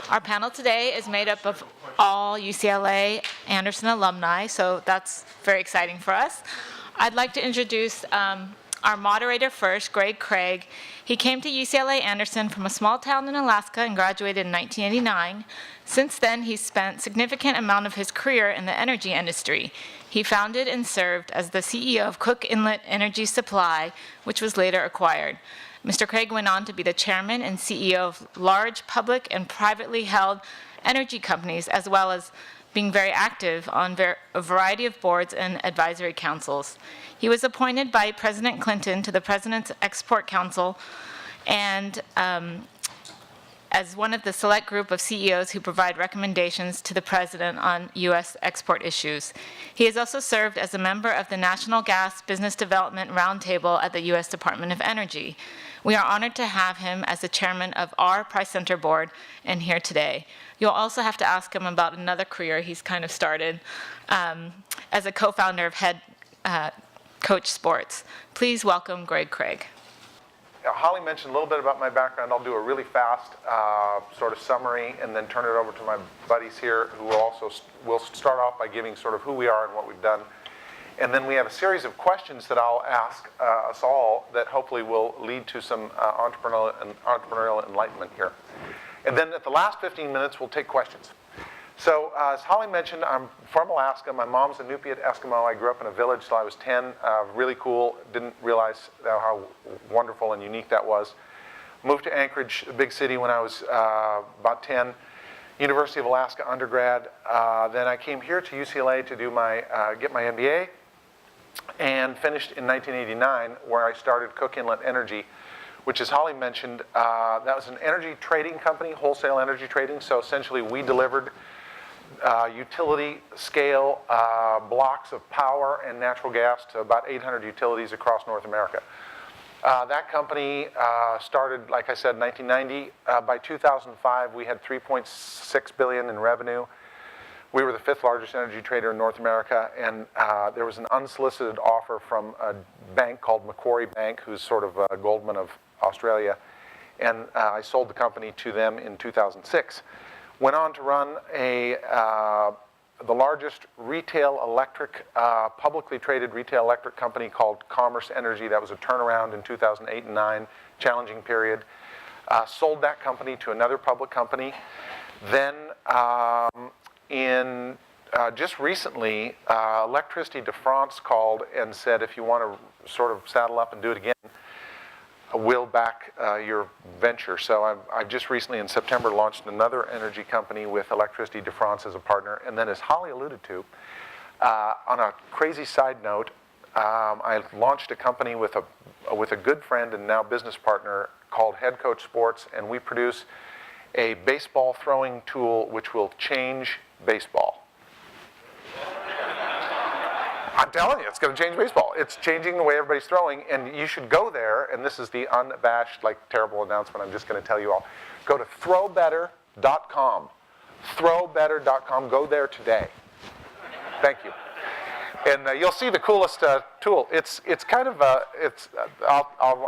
Our panel today is made up of all UCLA Anderson alumni, so that's very exciting for us. I'd like to introduce our moderator first, Greg Craig. He came to UCLA Anderson from a small town in Alaska and graduated in 1989. Since then, he's spent a significant amount of his career in the energy industry. He founded and served as the CEO of Cook Inlet Energy Supply, which was later acquired. Mr. Craig went on to be the chairman and CEO of large public and privately held energy companies, as well as being very active on a variety of boards and advisory councils. He was appointed by President Clinton to the President's Export Council and as one of the select group of CEOs who provide recommendations to the President on U.S. export issues. He has also served as a member of the National Gas Business Development Roundtable at the U.S. Department of Energy. We are honored to have him as the chairman of our Price Center Board and here today. You'll also have to ask him about another career he's kind of started as a co-founder of Head Coach Sports. Please welcome Greg Craig. Holly mentioned a little bit about my background. I'll do a really fast sort of summary and then turn it over to my buddies here who will start off by giving sort of who we are and what we've done. And then we have a series of questions that I'll ask us all that hopefully will lead to some entrepreneurial enlightenment here. And then at the last 15 minutes, we'll take questions. So as Holly mentioned, I'm from Alaska. My mom's a Nupiat Eskimo. I grew up in a village till I was 10. Really cool. Didn't realize how wonderful and unique that was. Moved to Anchorage, a big city, when I was about 10. University of Alaska undergrad. Then I came here to UCLA to do get my MBA, and finished in 1989, where I started Cook Inlet Energy, which, as Holly mentioned, that was an energy trading company, wholesale energy trading. So essentially, we delivered utility scale blocks of power and natural gas to about 800 utilities across North America. That company started, like I said, in 1990. By 2005, we had $3.6 billion in revenue. We were the 5th largest energy trader in North America, and there was an unsolicited offer from a bank called Macquarie Bank, who's sort of a Goldman of Australia, and I sold the company to them in 2006. Went on to run the largest retail electric, publicly traded retail electric company called Commerce Energy. That was a turnaround in 2008 and 9, challenging period. Sold that company to another public company. Then just recently, Electricity de France called and said, if you want to sort of saddle up and do it again, we'll back your venture. So I've just recently, in September, launched another energy company with Electricity de France as a partner. And then, as Holly alluded to, on a crazy side note, I launched a company with a good friend and now business partner called Head Coach Sports, and we produce a baseball throwing tool which will change baseball. I'm telling you, it's going to change baseball. It's changing the way everybody's throwing, and you should go there, and this is the unabashed, terrible announcement I'm just going to tell you all. Go to throwbetter.com. Throwbetter.com. Go there today. Thank you. And you'll see the coolest tool. It's kind of I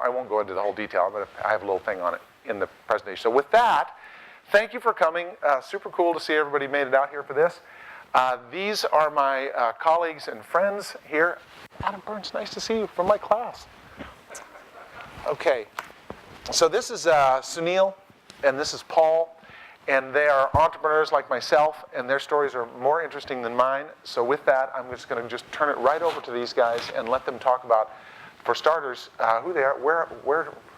won't go into the whole detail, but I have a little thing on it in the presentation. So with that, thank you for coming. Super cool to see everybody made it out here for this. These are my colleagues and friends here. Adam Burns, nice to see you, from my class. Okay, so this is Sunil, and this is Paul, and they are entrepreneurs like myself, and their stories are more interesting than mine. So with that, I'm just going to turn it right over to these guys and let them talk about, for starters, who they are,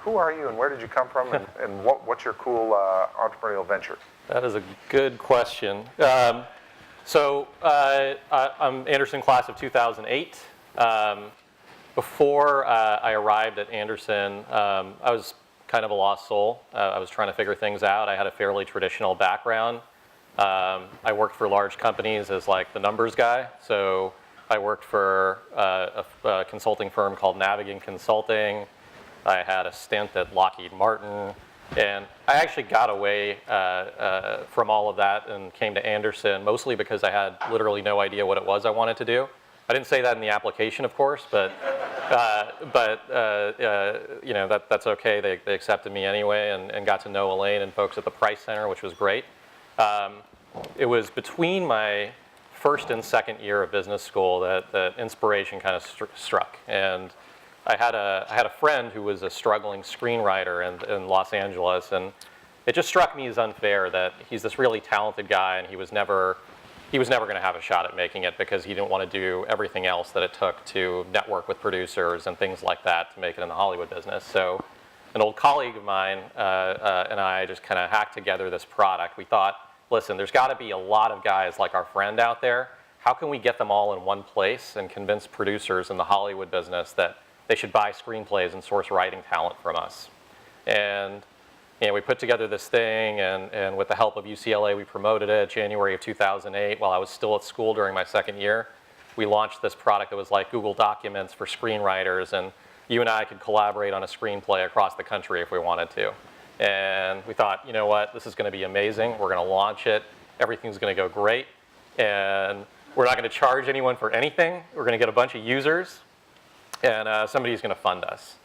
who are you, and where did you come from, and what's your cool entrepreneurial venture? That is a good question. So I'm Anderson class of 2008. Before I arrived at Anderson, I was kind of a lost soul. I was trying to figure things out. I had a fairly traditional background. I worked for large companies as the numbers guy. So I worked for a consulting firm called Navigant Consulting. I had a stint at Lockheed Martin. And I actually got away from all of that and came to Anderson, mostly because I had literally no idea what it was I wanted to do. I didn't say that in the application, of course, but you know, that's okay. They accepted me anyway, and got to know Elaine and folks at the Price Center, which was great. It was between my first and second year of business school that inspiration kind of struck. And I had a friend who was a struggling screenwriter in Los Angeles, and it just struck me as unfair that he's this really talented guy, and he was never going to have a shot at making it because he didn't want to do everything else that it took to network with producers and things like that to make it in the Hollywood business. So an old colleague of mine and I just kind of hacked together this product. We thought, listen, there's got to be a lot of guys like our friend out there. How can we get them all in one place and convince producers in the Hollywood business that they should buy screenplays and source writing talent from us? And you know, we put together this thing, and with the help of UCLA, we promoted it January of 2008 while I was still at school during my second year. We launched this product that was like Google Documents for screenwriters, and you and I could collaborate on a screenplay across the country if we wanted to. And we thought, you know what, this is going to be amazing. We're going to launch it. Everything's going to go great. And we're not going to charge anyone for anything. We're going to get a bunch of users, and somebody's going to fund us.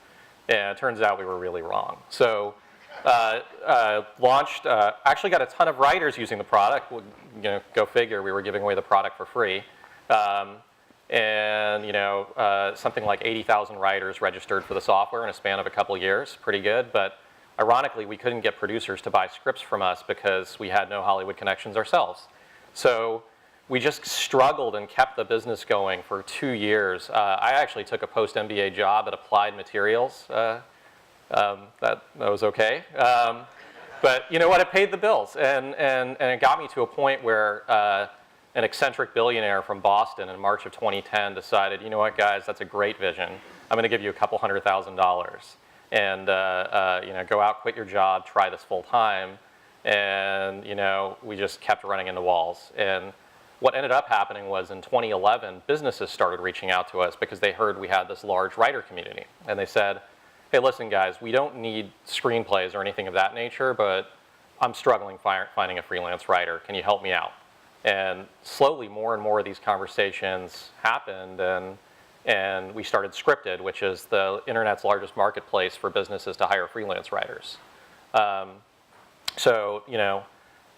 And it turns out we were really wrong. So launched, actually got a ton of writers using the product. You know, go figure, we were giving away the product for free. And you know, something like 80,000 writers registered for the software in a span of a couple years. Pretty good, but ironically, we couldn't get producers to buy scripts from us because we had no Hollywood connections ourselves. So we just struggled and kept the business going for 2 years. I actually took a post-MBA job at Applied Materials. That was okay. But you know what, it paid the bills. And it got me to a point where an eccentric billionaire from Boston in March of 2010 decided, you know what, guys, that's a great vision. I'm going to give you a couple $100,000. And you know, go out, quit your job, try this full time. And you know, we just kept running into walls. And what ended up happening was in 2011, businesses started reaching out to us because they heard we had this large writer community. And they said, hey, listen, guys, we don't need screenplays or anything of that nature, but I'm struggling finding a freelance writer. Can you help me out? And slowly, more and more of these conversations happened, and we started Scripted, which is the internet's largest marketplace for businesses to hire freelance writers. So, you know,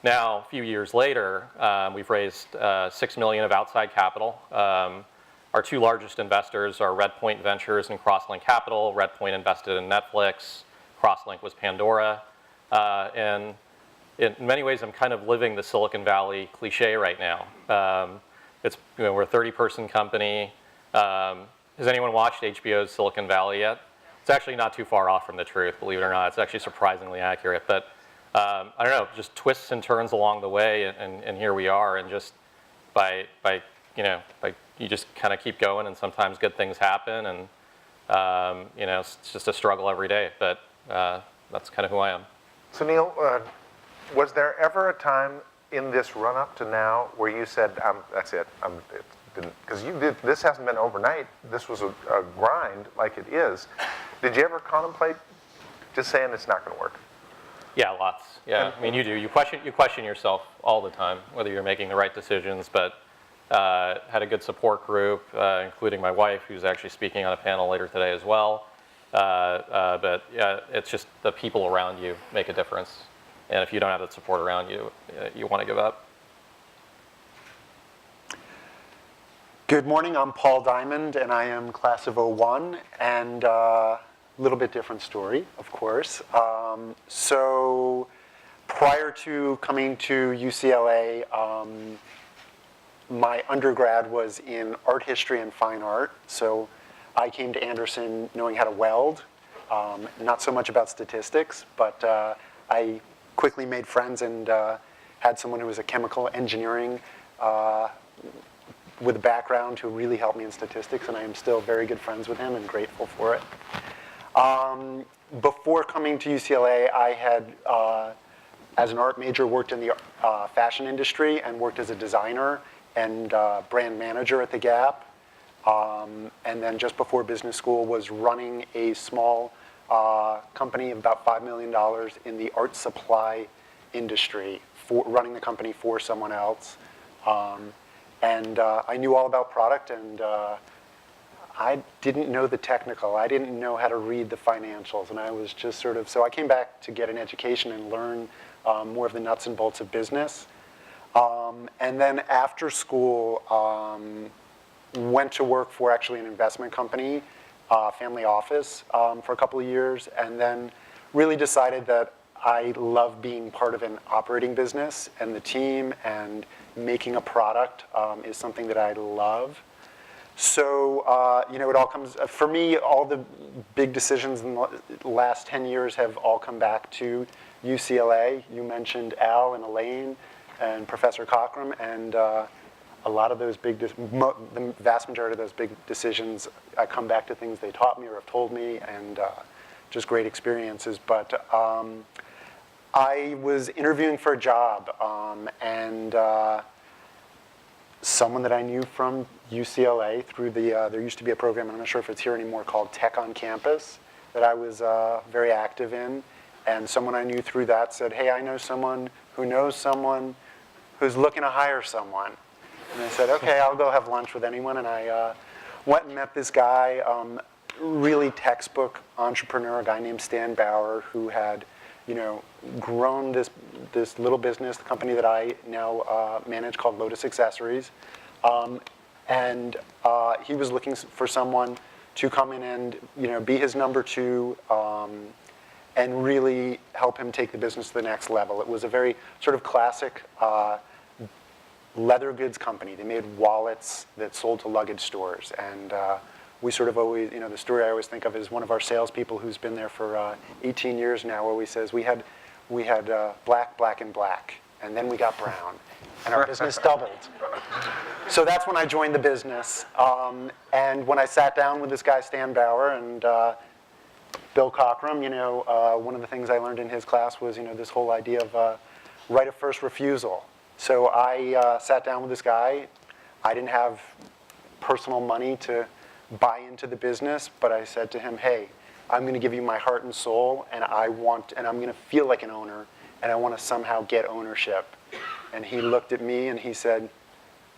now a few years later, we've raised $6 million of outside capital. Our two largest investors are Redpoint Ventures and Crosslink Capital. Redpoint invested in Netflix. Crosslink was Pandora. And in many ways, I'm kind of living the Silicon Valley cliche right now. It's, you know, we're a 30-person company. Has anyone watched HBO's Silicon Valley yet? It's actually not too far off from the truth, believe it or not. It's actually surprisingly accurate. But I don't know, just twists and turns along the way, and here we are. And just by you just kind of keep going, and sometimes good things happen, and you know, it's just a struggle every day. But that's kind of who I am. Sunil, was there ever a time in this run-up to now where you said, that's it, because this hasn't been overnight. This was a grind like it is. Did you ever contemplate just saying it's not going to work? Yeah, lots. Yeah, I mean, you do. You question yourself all the time, whether you're making the right decisions. But had a good support group, including my wife, who's actually speaking on a panel later today as well. But yeah, it's just the people around you make a difference. And if you don't have that support around you, you want to give up. Good morning, I'm Paul Diamond, and I am class of '01, and a little bit different story, of course. So prior to coming to UCLA, my undergrad was in art history and fine art. So I came to Anderson knowing how to weld, not so much about statistics, but I quickly made friends and had someone who was a chemical engineering with a background who really helped me in statistics, and I am still very good friends with him and grateful for it. Before coming to UCLA, I had, as an art major, worked in the fashion industry and worked as a designer and brand manager at The Gap. And then just before business school was running a small company of about $5 million in the art supply industry, running the company for someone else. And I knew all about product, and I didn't know the technical. I didn't know how to read the financials, and I was just sort of, so I came back to get an education and learn more of the nuts and bolts of business. And then after school, went to work for actually an investment company, family office, for a couple of years, and then really decided that I love being part of an operating business, and the team and making a product is something that I love. So, you know, it all comes, for me, all the big decisions in the last 10 years have all come back to UCLA. You mentioned Al and Elaine and Professor Cockram, and a lot of those big, the vast majority of those big decisions, I come back to things they taught me or have told me, and just great experiences. But I was interviewing for a job, and someone that I knew from UCLA through the, there used to be a program, I'm not sure if it's here anymore, called Tech on Campus, that I was very active in. And someone I knew through that said, hey, I know someone who knows someone who's looking to hire someone. And I said, okay, I'll go have lunch with anyone. And I went and met this guy, really textbook entrepreneur, a guy named Stan Bauer, who had, you know, grown this little business, the company that I now manage called Lodis Accessories. And he was looking for someone to come in and, you know, be his number two, and really help him take the business to the next level. It was a very sort of classic leather goods company. They made wallets that sold to luggage stores. And we sort of always, you know, the story I always think of is one of our salespeople who's been there for 18 years now always says, we had black, black, and black, and then we got brown, and our business doubled. So that's when I joined the business. And when I sat down with this guy, Stan Bauer, and Bill Cockram, you know, one of the things I learned in his class was, you know, this whole idea of right of first refusal. So I sat down with this guy. I didn't have personal money to buy into the business, but I said to him, hey, I'm going to give you my heart and soul, and I'm going to feel like an owner, and I want to somehow get ownership. And he looked at me and he said,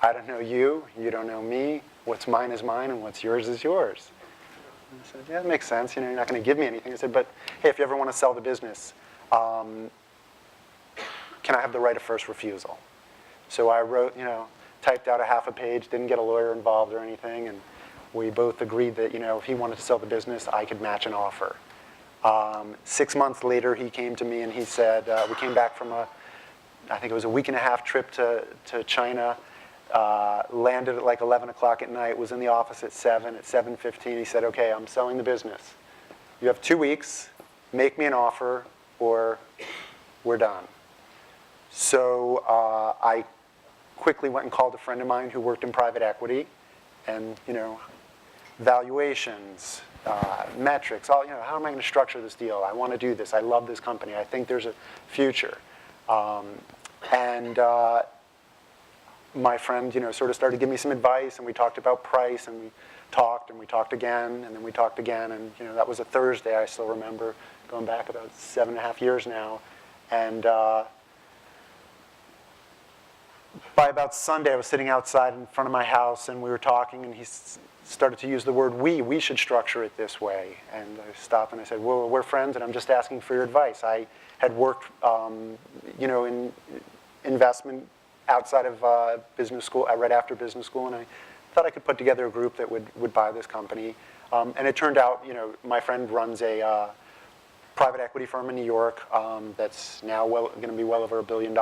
I don't know you, you don't know me, what's mine is mine, and what's yours is yours. And I said, yeah, that makes sense, you know, you're not going to give me anything. I said, but hey, if you ever want to sell the business, can I have the right of first refusal? So I wrote, you know, typed out a half a page, didn't get a lawyer involved or anything, and we both agreed that, you know, if he wanted to sell the business, I could match an offer. 6 months later, he came to me and he said, we came back from I think it was a week-and-a-half trip to China, landed at like 11 o'clock at night, was in the office at 7. At 7:15, he said, okay, I'm selling the business. You have 2 weeks, make me an offer, or we're done. So I quickly went and called a friend of mine who worked in private equity, and, you know, valuations, metrics, all, you know, how am I going to structure this deal? I want to do this. I love this company. I think there's a future. And my friend, you know, sort of started giving me some advice, and we talked about price, and we talked again, and then we talked again, and, you know, that was a Thursday, I still remember, going back about 7.5 years now. And by about Sunday, I was sitting outside in front of my house, and we were talking, and he started to use the word we should structure it this way. And I stopped and I said, well, we're friends, and I'm just asking for your advice. I had worked, you know, in investment outside of business school, right after business school, and I thought I could put together a group that would buy this company. And it turned out, you know, my friend runs a private equity firm in New York that's now going to be well over $1 billion.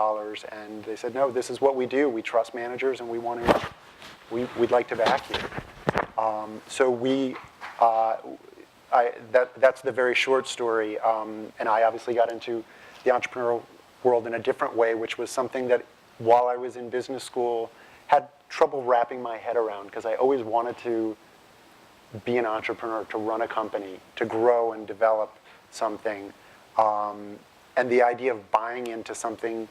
And they said, no, this is what we do. We trust managers, and we'd like to back you. So that's the very short story. And I obviously got into the entrepreneurial world in a different way, which was something that while I was in business school, had trouble wrapping my head around, because I always wanted to be an entrepreneur, to run a company, to grow and develop something. And the idea of buying into something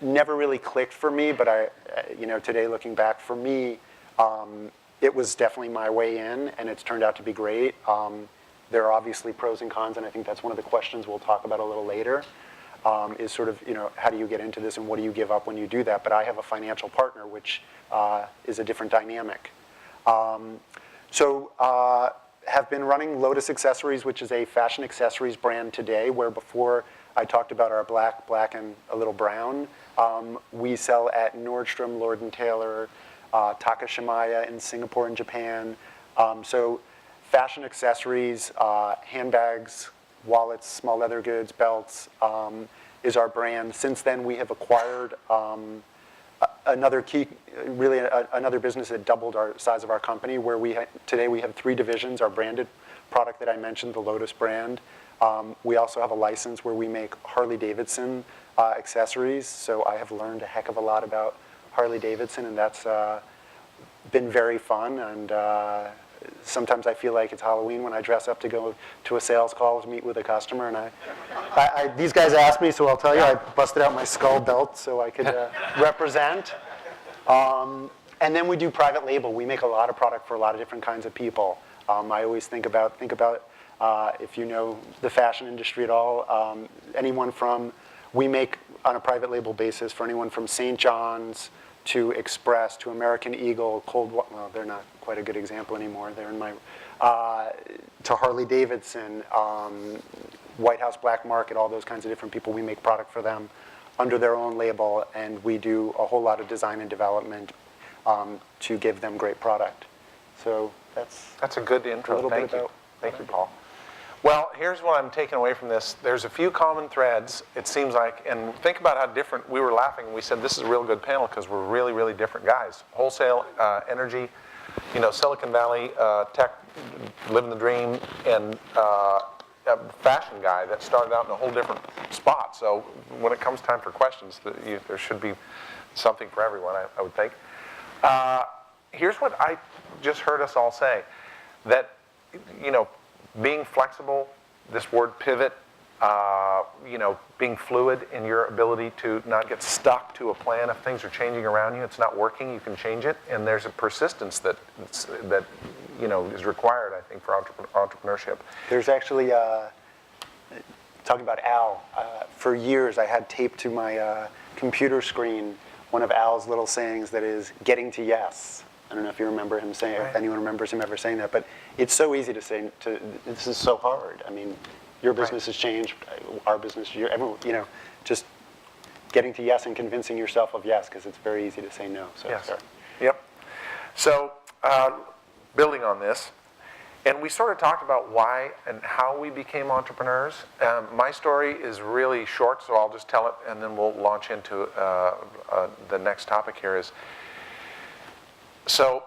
never really clicked for me, but you know, today looking back, for me, it was definitely my way in, and it's turned out to be great. There are obviously pros and cons, and I think that's one of the questions we'll talk about a little later. is sort of, how do you get into this and what do you give up when you do that? But I have a financial partner, which is a different dynamic. Have been running Lodis Accessories, which is a fashion accessories brand today, where before I talked about our black, and a little brown. We sell at Nordstrom, Lord & Taylor, Takashimaya in Singapore and Japan. So fashion accessories, handbags, wallets, small leather goods, belts is our brand. Since then, we have acquired another business that doubled our size of our company, where today we have 3 divisions. Our branded product that I mentioned, the Lodis brand. We also have a license where we make Harley-Davidson accessories. So I have learned a heck of a lot about Harley-Davidson, and that's been very fun. And sometimes I feel like it's Halloween when I dress up to go to a sales call to meet with a customer. And these guys asked me, so I'll tell you, I busted out my skull belt so I could represent. And then we do private label. We make a lot of product for a lot of different kinds of people. I always think about if you know the fashion industry at all, we make on a private label basis for anyone from St. John's to Express to American Eagle, well, they're not quite a good example anymore. They're in my, to Harley-Davidson, White House Black Market, all those kinds of different people. We make product for them under their own label, and we do a whole lot of design and development to give them great product. So that's a good intro. A little Thank bit you. about. Thank you, Paul. Well, here's what I'm taking away from this. There's a few common threads, it seems like, and think about how different, we were laughing and we said this is a real good panel because we're really, really different guys. Wholesale, energy, Silicon Valley, tech, living the dream, and a fashion guy that started out in a whole different spot. So when it comes time for questions, there should be something for everyone, I would think. Here's what I just heard us all say, that, being flexible, this word pivot, being fluid in your ability to not get stuck to a plan. If things are changing around you, it's not working, you can change it. And there's a persistence that is required, I think, for entrepreneurship. There's actually, talking about Al, for years I had taped to my computer screen one of Al's little sayings that is, getting to yes. I don't know if you remember him saying, if anyone remembers him ever saying that, but it's so easy to say, this is so hard. I mean, your business has changed, our business, everyone, just getting to yes and convincing yourself of yes, because it's very easy to say no. So, yes. Sorry. Yep. So, building on this, and we sort of talked about why and how we became entrepreneurs. My story is really short, so I'll just tell it, and then we'll launch into the next topic here is, so,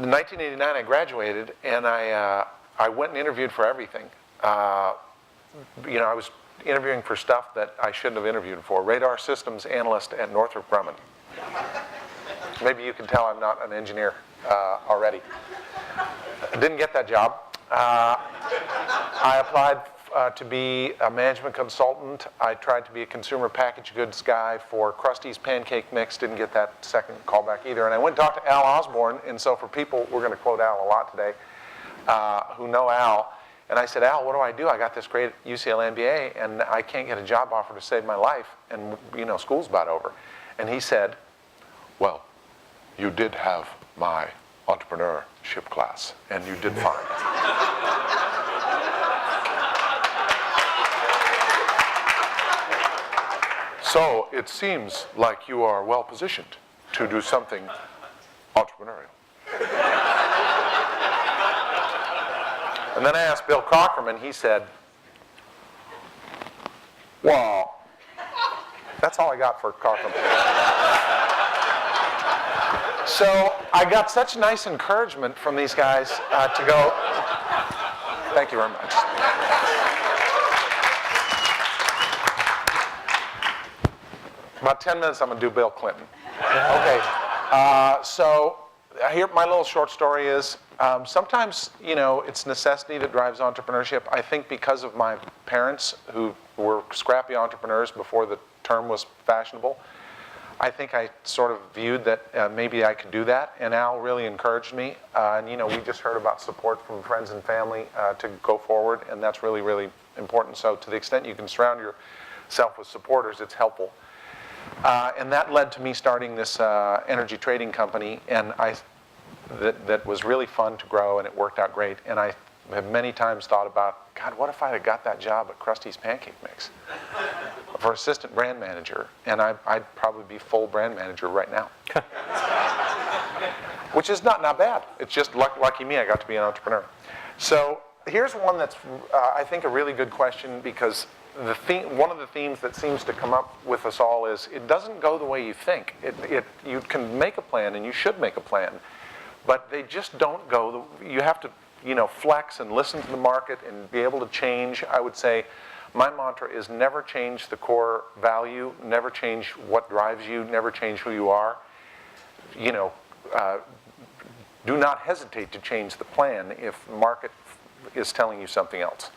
in 1989, I graduated, and I went and interviewed for everything. I was interviewing for stuff that I shouldn't have interviewed for. Radar systems analyst at Northrop Grumman. Maybe you can tell I'm not an engineer already. I didn't get that job. I applied to be a management consultant. I tried to be a consumer packaged goods guy for Krusty's Pancake Mix. Didn't get that second callback either. And I went and talked to Al Osborne. And so for people, we're going to quote Al a lot today, who know Al. And I said, Al, what do? I got this great UCLA MBA, and I can't get a job offer to save my life. And, school's about over. And he said, well, you did have my entrepreneurship class, and you did fine. So it seems like you are well positioned to do something entrepreneurial. And then I asked Bill Cockerman, he said, well, that's all I got for Cockerman. So I got such nice encouragement from these guys to go, thank you very much. About 10 minutes, I'm going to do Bill Clinton. Okay, so here my little short story is, sometimes, it's necessity that drives entrepreneurship. I think because of my parents, who were scrappy entrepreneurs before the term was fashionable, I think I sort of viewed that maybe I could do that, and Al really encouraged me. And we just heard about support from friends and family to go forward, and that's really, really important. So to the extent you can surround itself with supporters, it's helpful. And that led to me starting this energy trading company, and that was really fun to grow, and it worked out great. And I have many times thought about, God, what if I had got that job at Krusty's Pancake Mix for assistant brand manager, and I'd probably be full brand manager right now. Which is not bad. It's just lucky me, I got to be an entrepreneur. So here's one that's, I think, a really good question, because one of the themes that seems to come up with us all is it doesn't go the way you think. You can make a plan, and you should make a plan, but they just don't go. You have to, flex and listen to the market and be able to change. I would say my mantra is never change the core value, never change what drives you, never change who you are. Do not hesitate to change the plan if the market is telling you something else.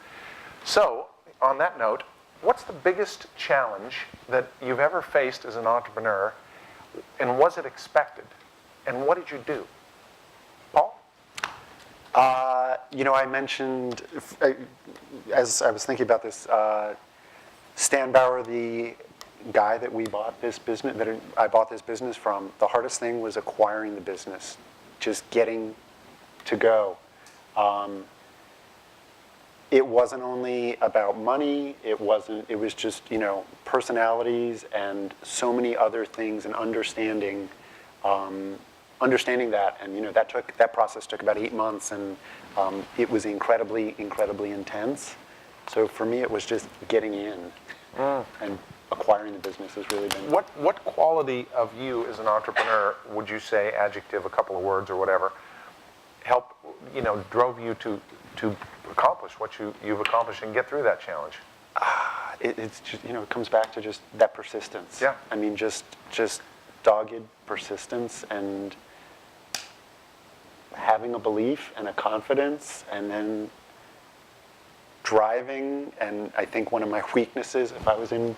So, on that note, what's the biggest challenge that you've ever faced as an entrepreneur, and was it expected? And what did you do? Paul? I mentioned, as I was thinking about this, Stan Bauer, the guy that we bought this business, that I bought this business from, the hardest thing was acquiring the business, just getting to go. It wasn't only about money, it was just, personalities and so many other things, and understanding that, and that process took about 8 months, and it was incredibly intense. So for me, it was just getting in and acquiring the business has really been. What quality of you as an entrepreneur would you say, adjective, a couple of words or whatever, drove you to accomplish what you've accomplished and get through that challenge? It's just, it comes back to just that persistence. Yeah. I mean, just dogged persistence and having a belief and a confidence, and then driving. And I think one of my weaknesses, if I was in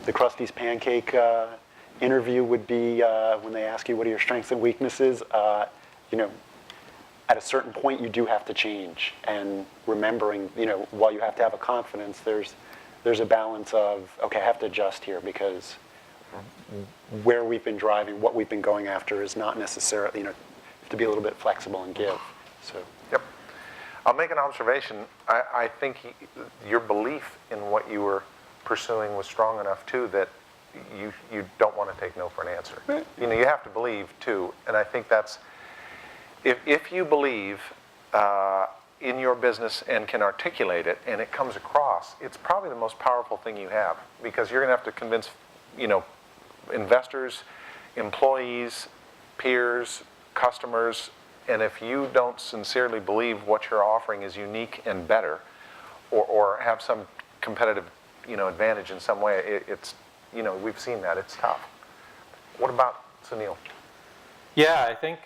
the Krusty's Pancake interview, would be when they ask you what are your strengths and weaknesses, at a certain point you do have to change. And remembering, while you have to have a confidence, there's a balance of, okay, I have to adjust here, because where we've been driving, what we've been going after is not necessarily, to be a little bit flexible and give. So. Yep. I'll make an observation. I think your belief in what you were pursuing was strong enough too that you don't want to take no for an answer. Right. You have to believe too, and I think that's, if you believe in your business and can articulate it and it comes across, it's probably the most powerful thing you have, because you're going to have to convince, investors, employees, peers, customers, and if you don't sincerely believe what you're offering is unique and better, or have some competitive, advantage in some way, it's, we've seen that, it's tough. What about Sunil? Yeah, I think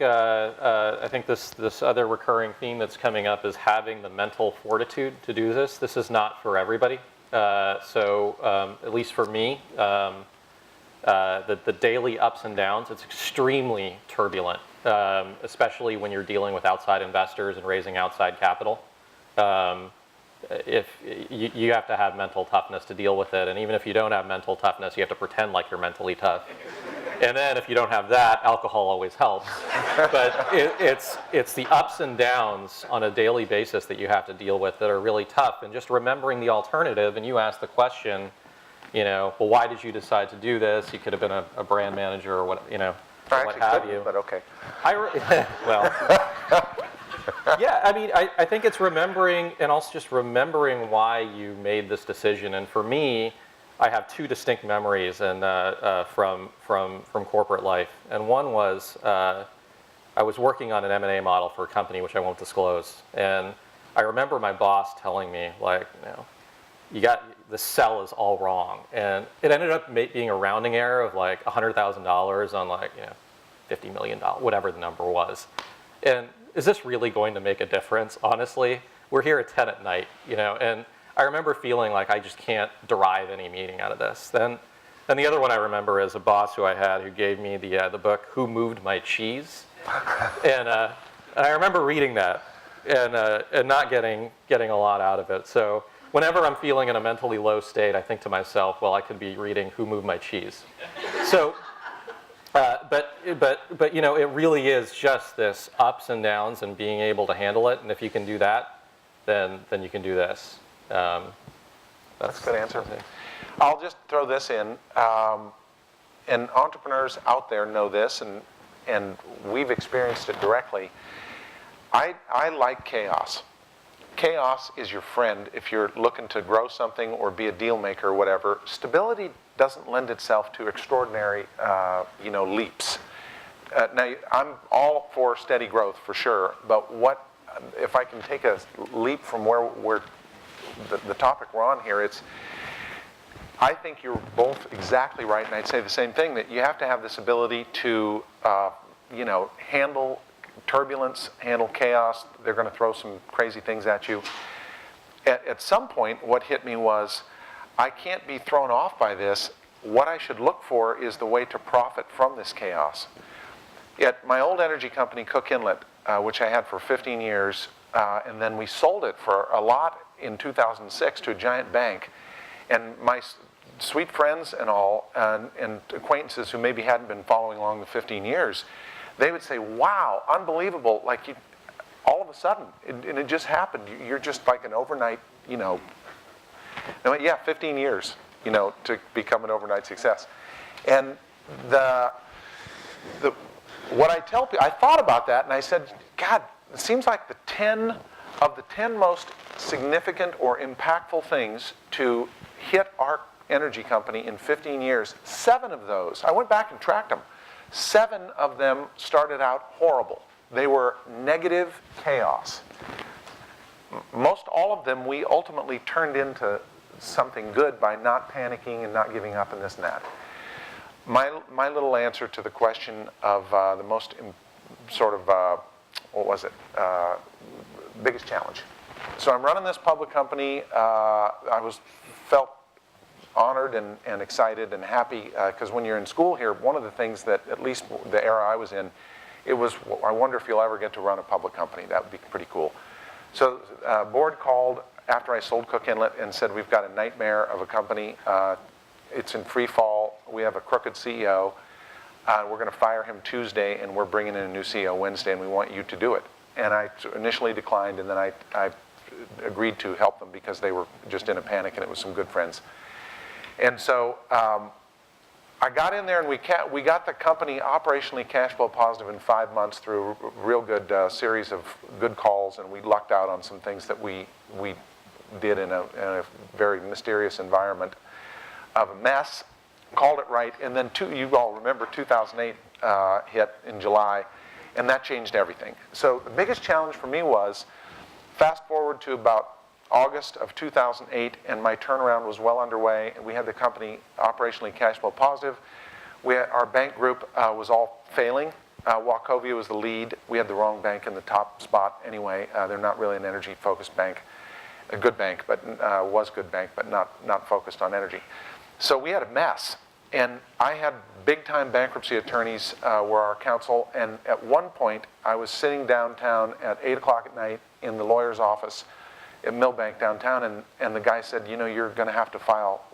this other recurring theme that's coming up is having the mental fortitude to do this. This is not for everybody. So at least for me, the daily ups and downs, it's extremely turbulent, especially when you're dealing with outside investors and raising outside capital. If you have to have mental toughness to deal with it, and even if you don't have mental toughness, you have to pretend like you're mentally tough. And then if you don't have that, alcohol always helps. But it's the ups and downs on a daily basis that you have to deal with that are really tough. And just remembering the alternative, and you ask the question, well, why did you decide to do this? You could have been a brand manager or what, what have you. But okay. Well, yeah, I mean, I think it's remembering, and also just remembering why you made this decision. And for me, I have two distinct memories from corporate life. And one was I was working on an M&A model for a company which I won't disclose. And I remember my boss telling me, like, the sell is all wrong. And it ended up being a rounding error of like $100,000 on like, $50 million, whatever the number was. And is this really going to make a difference? Honestly, we're here at 10 at night, and I remember feeling like I just can't derive any meaning out of this. Then the other one I remember is a boss who I had who gave me the book Who Moved My Cheese, and I remember reading that and not getting a lot out of it. So whenever I'm feeling in a mentally low state, I think to myself, well, I could be reading Who Moved My Cheese? So, but you know, it really is just this ups and downs and being able to handle it. And if you can do that, then you can do this. That's a good answer. I'll just throw this in. And entrepreneurs out there know this, and we've experienced it directly. I like chaos. Chaos is your friend if you're looking to grow something or be a deal maker or whatever. Stability doesn't lend itself to extraordinary, leaps. Now, I'm all for steady growth for sure, but what if I can take a leap from where the topic we're on here? I think you're both exactly right, and I'd say the same thing, that you have to have this ability to, handle turbulence, handle chaos. They're going to throw some crazy things at you. At some point, what hit me was, I can't be thrown off by this. What I should look for is the way to profit from this chaos. At my old energy company, Cook Inlet, which I had for 15 years, and then we sold it for a lot in 2006 to a giant bank. And my sweet friends and all, and acquaintances who maybe hadn't been following along the 15 years, they would say, wow, unbelievable, like all of a sudden, and it just happened. You're just like an overnight, I went, yeah, 15 years, to become an overnight success. And what I tell people, I thought about that and I said, God, it seems like the 10 most significant or impactful things to hit our energy company in 15 years, 7 of those, I went back and tracked them, 7 of them started out horrible. They were negative chaos. Most all of them we ultimately turned into something good by not panicking and not giving up and this and that. My little answer to the question of the most biggest challenge. So I'm running this public company. I felt honored and excited and happy because when you're in school here, one of the things that, at least the era I was in, it was, I wonder if you'll ever get to run a public company. That would be pretty cool. So board called after I sold Cook Inlet and said, we've got a nightmare of a company. It's in free fall. We have a crooked CEO. We're going to fire him Tuesday, and we're bringing in a new CEO Wednesday, and we want you to do it. And I initially declined, and then I agreed to help them because they were just in a panic, and it was some good friends. And so I got in there, and we got the company operationally cash flow positive in 5 months through a real good series of good calls, and we lucked out on some things that we did in a very mysterious environment of a mess, called it right, and then you all remember 2008 hit in July, and that changed everything. So the biggest challenge for me was, fast forward to about August of 2008, and my turnaround was well underway, and we had the company operationally cash flow positive. Our bank group was all failing. Wachovia was the lead. We had the wrong bank in the top spot anyway. They're not really an energy-focused bank. A good bank, but was good bank, but not focused on energy. So we had a mess, and I had big-time bankruptcy attorneys were our counsel, and at one point I was sitting downtown at 8 o'clock at night in the lawyer's office at Millbank downtown, and the guy said, you're going to have to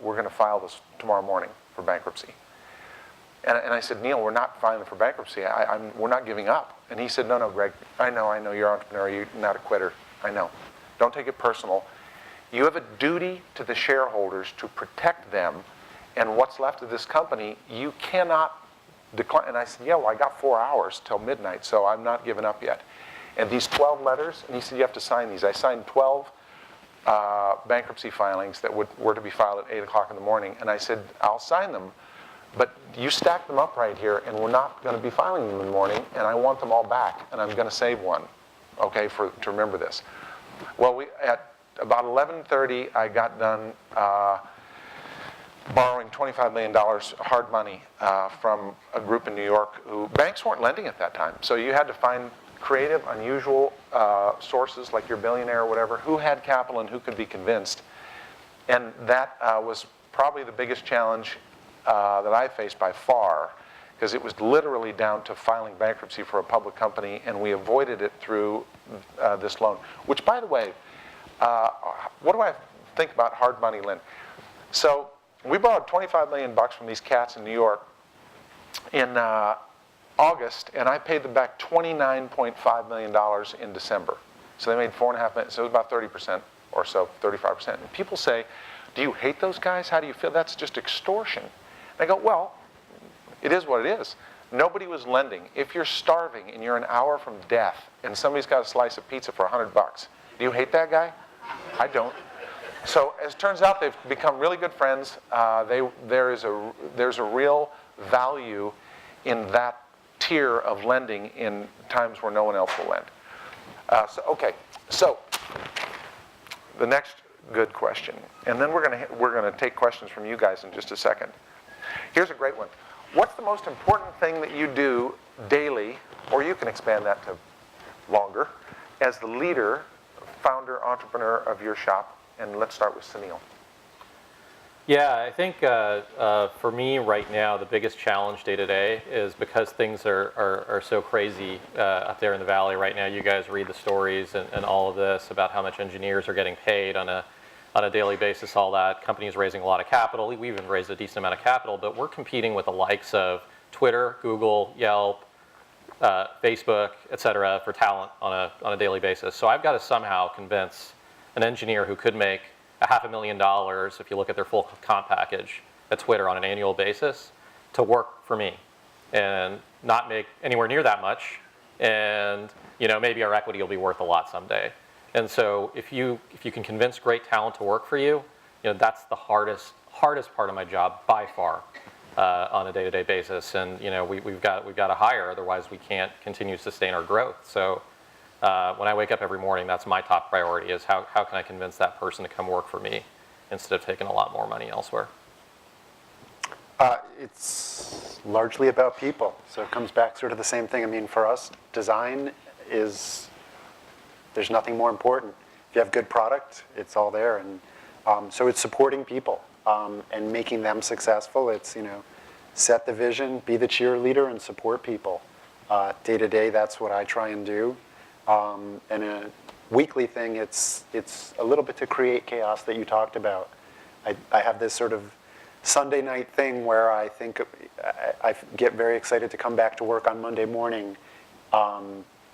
we're going to file this tomorrow morning for bankruptcy. And I said, Neil, we're not filing for bankruptcy. We're not giving up. And he said, no, Greg, I know, you're an entrepreneur, you're not a quitter. I know. Don't take it personal. You have a duty to the shareholders to protect them, and what's left of this company, you cannot decline. And I said, yeah, well, I got 4 hours till midnight, so I'm not giving up yet. And these 12 letters, and he said, you have to sign these. I signed 12 bankruptcy filings that were to be filed at 8 o'clock in the morning, and I said, I'll sign them, but you stack them up right here, and we're not going to be filing them in the morning, and I want them all back, and I'm going to save one, okay, to remember this. Well, at about 11:30, I got done borrowing $25 million hard money from a group in New York who banks weren't lending at that time. So you had to find creative, unusual sources like your billionaire or whatever who had capital and who could be convinced. And that was probably the biggest challenge that I faced by far, because it was literally down to filing bankruptcy for a public company, and we avoided it through this loan. Which, by the way, what do I think about hard money lend. So we borrowed $25 million from these cats in New York in August, and I paid them back $29.5 million in December. So they made $4.5 million, so it was about 30% or so, 35%. And people say, do you hate those guys? How do you feel? That's just extortion. And I go, well, it is what it is. Nobody was lending. If you're starving and you're an hour from death and somebody's got a slice of pizza for $100, do you hate that guy? I don't. So as it turns out, they've become really good friends. There's a real value in that tier of lending in times where no one else will lend. So the next good question, and then we're gonna take questions from you guys in just a second. Here's a great one. What's the most important thing that you do daily, or you can expand that to longer, as the leader, founder, entrepreneur of your shop? And let's start with Sunil. Yeah, I think for me right now, the biggest challenge day to day is because things are so crazy up there in the valley right now. You guys read the stories and all of this about how much engineers are getting paid on a daily basis, all that. Companies raising a lot of capital. We even raised a decent amount of capital, but we're competing with the likes of Twitter, Google, Yelp, Facebook, et cetera, for talent on a daily basis. So I've got to somehow convince an engineer who could make $500,000, if you look at their full comp package at Twitter on an annual basis, to work for me and not make anywhere near that much. And maybe our equity will be worth a lot someday. And so if you can convince great talent to work for you, that's the hardest part of my job by far on a day-to-day basis. And we've got to hire, otherwise we can't continue to sustain our growth. So when I wake up every morning, that's my top priority: is how can I convince that person to come work for me instead of taking a lot more money elsewhere. It's largely about people. So it comes back sort of the same thing. I mean, for us, design is, there's nothing more important. If you have good product, it's all there. And so it's supporting people and making them successful. It's, set the vision, be the cheerleader, and support people. Day to day, that's what I try and do. And a weekly thing, it's a little bit to create chaos that you talked about. I have this sort of Sunday night thing where I think I get very excited to come back to work on Monday morning,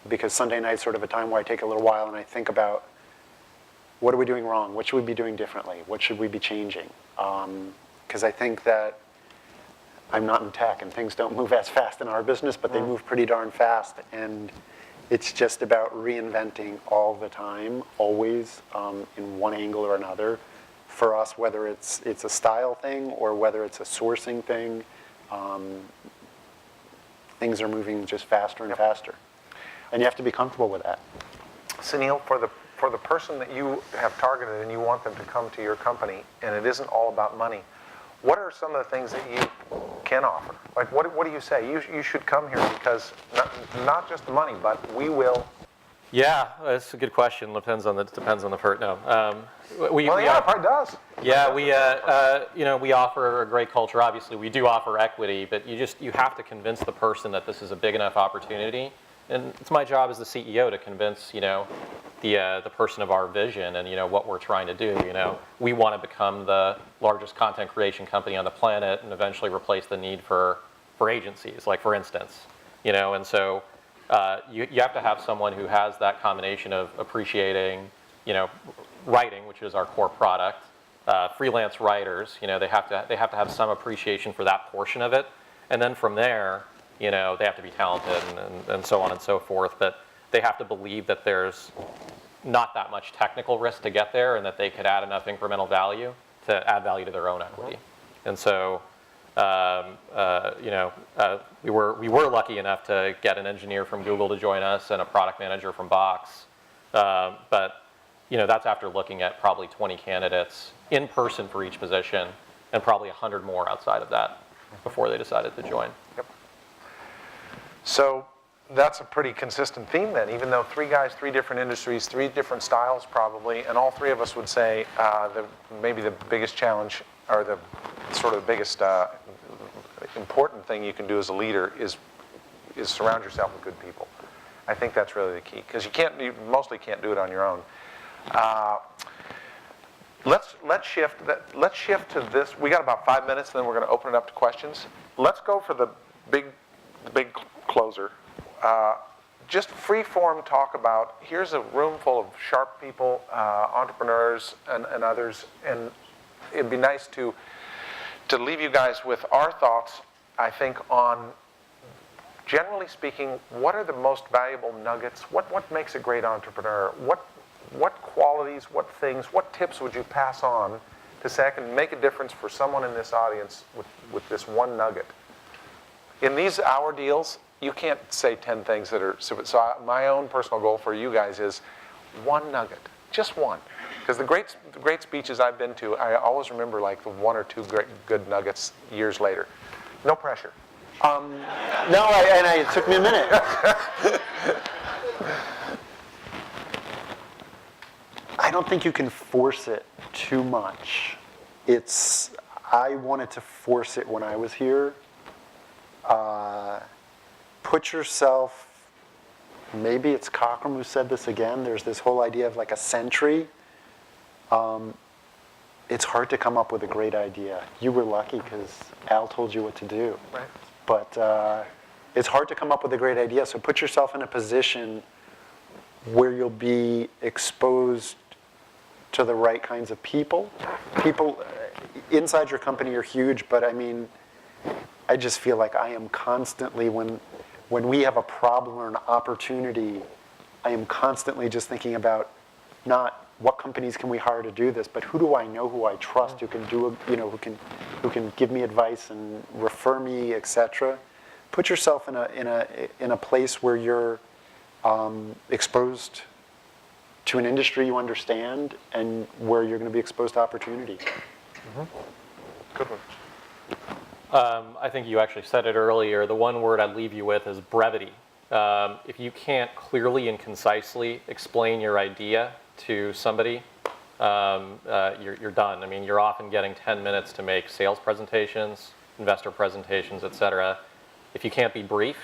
because Sunday night's sort of a time where I take a little while and I think about, what are we doing wrong? What should we be doing differently? What should we be changing? Because I think that I'm not in tech and things don't move as fast in our business, but they move pretty darn fast. And it's just about reinventing all the time, always, in one angle or another. For us, whether it's a style thing or whether it's a sourcing thing, things are moving just faster and faster. And you have to be comfortable with that. Sunil, for the person that you have targeted and you want them to come to your company, and it isn't all about money, what are some of the things that you can offer? Like, what do you say? You should come here because not just the money, but we will. Yeah, that's a good question. Depends on the person. No, Probably does. Yeah, we offer a great culture. Obviously, we do offer equity, but you have to convince the person that this is a big enough opportunity. And it's my job as the CEO to convince the person of our vision and what we're trying to do. We want to become the largest content creation company on the planet and eventually replace the need for agencies, like for instance. And so you have to have someone who has that combination of appreciating, writing, which is our core product. Freelance writers, they have to have some appreciation for that portion of it, and then from there, they have to be talented and so on and so forth. But they have to believe that there's not that much technical risk to get there, and that they could add enough incremental value to add value to their own equity. And so, we were lucky enough to get an engineer from Google to join us and a product manager from Box. But that's after looking at probably 20 candidates in person for each position, and probably 100 more outside of that before they decided to join. Yep. So that's a pretty consistent theme then, even though three guys, three different industries, three different styles probably, and all three of us would say maybe the biggest challenge, or the sort of the biggest important thing you can do as a leader is surround yourself with good people. I think that's really the key, because you mostly can't do it on your own. let's shift to this. We got about 5 minutes, then we're going to open it up to questions. Let's go for the big closer. Just free form talk about, here's a room full of sharp people, entrepreneurs and others, and it'd be nice to leave you guys with our thoughts, I think, on, generally speaking, what are the most valuable nuggets? What makes a great entrepreneur? What qualities, what things, what tips would you pass on to say I can make a difference for someone in this audience with this one nugget? In these hour deals, you can't say 10 things that are super. So my own personal goal for you guys is one nugget, just one. Because the great speeches I've been to, I always remember like the one or two good nuggets years later. No pressure. No, it took me a minute. I don't think you can force it too much. I wanted to force it when I was here. Put yourself, maybe it's Cockram who said this again, there's this whole idea of like a sentry. It's hard to come up with a great idea. You were lucky because Al told you what to do. Right. But it's hard to come up with a great idea, so put yourself in a position where you'll be exposed to the right kinds of people. People inside your company are huge, but I mean, I just feel like I am constantly, when we have a problem or an opportunity, I am constantly just thinking about not what companies can we hire to do this, but who do I know, who I trust, who can do, who can give me advice and refer me, etc. Put yourself in a place where you're exposed to an industry you understand and where you're going to be exposed to opportunity. Mm-hmm. Good one. I think you actually said it earlier. The one word I'd leave you with is brevity. If you can't clearly and concisely explain your idea to somebody, you're done. I mean, you're often getting 10 minutes to make sales presentations, investor presentations, etc. If you can't be brief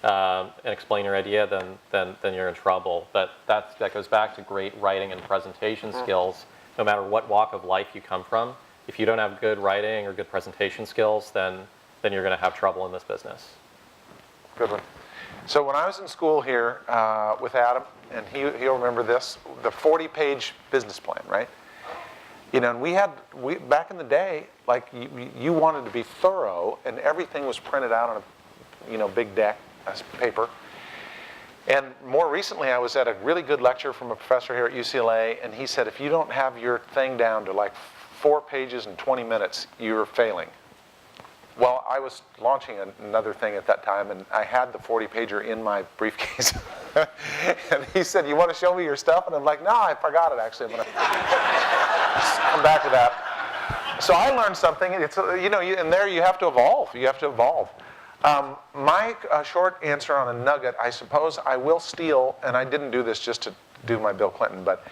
and explain your idea, then you're in trouble. But that goes back to great writing and presentation skills. No matter what walk of life you come from, if you don't have good writing or good presentation skills, then you're going to have trouble in this business. Good one. So when I was in school here with Adam, and he'll remember this, the 40-page business plan, right? And we back in the day, like you wanted to be thorough, and everything was printed out on a big deck, paper. And more recently, I was at a really good lecture from a professor here at UCLA, and he said, if you don't have your thing down to like 4 pages and 20 minutes, you're failing. Well, I was launching another thing at that time, and I had the 40-pager in my briefcase. And he said, you want to show me your stuff? And I'm like, no, I forgot it, actually. I'm going to come back to that. So I learned something. It's, and there you have to evolve. You have to evolve. My short answer on a nugget, I suppose I will steal, and I didn't do this just to do my Bill Clinton, but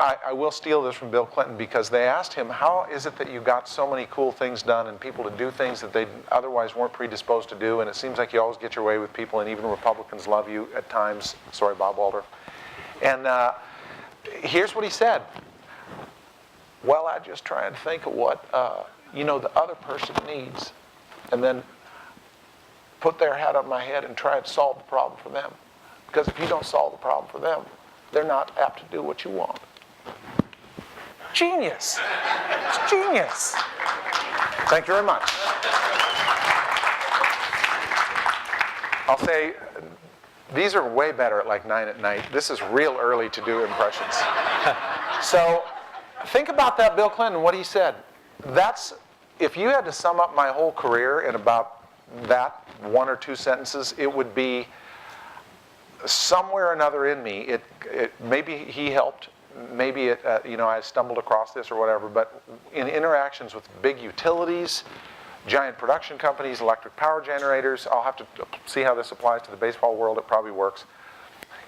I will steal this from Bill Clinton because they asked him, how is it that you got so many cool things done and people to do things that they otherwise weren't predisposed to do? And it seems like you always get your way with people, and even Republicans love you at times. Sorry, Bob Walter. And here's what he said. Well, I just try and think of what the other person needs, and then put their hat on my head and try and solve the problem for them. Because if you don't solve the problem for them, they're not apt to do what you want. Genius. It's genius. Thank you very much. I'll say, these are way better at like 9 at night. This is real early to do impressions. So think about that Bill Clinton, what he said. If you had to sum up my whole career in about that 1 or 2 sentences, it would be somewhere or another in me. Maybe he helped. Maybe I stumbled across this or whatever. But in interactions with big utilities, giant production companies, electric power generators, I'll have to see how this applies to the baseball world. It probably works.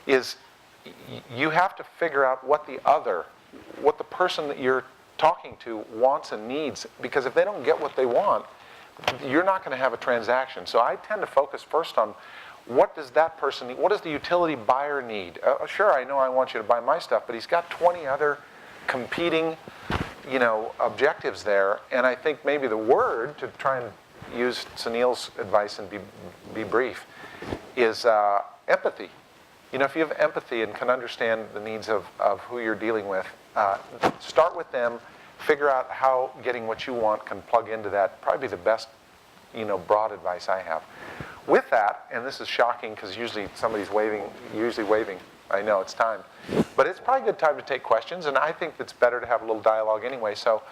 Is you have to figure out what the person that you're talking to wants and needs. Because if they don't get what they want, you're not going to have a transaction. So I tend to focus first on what does that person need? What does the utility buyer need? Sure, I know I want you to buy my stuff, but he's got 20 other competing objectives there. And I think maybe the word, to try and use Sunil's advice and be brief, is empathy. If you have empathy and can understand the needs of who you're dealing with, start with them, figure out how getting what you want can plug into that. Probably the best, broad advice I have. With that, and this is shocking because usually somebody's waving, I know it's time. But it's probably a good time to take questions, and I think it's better to have a little dialogue anyway. So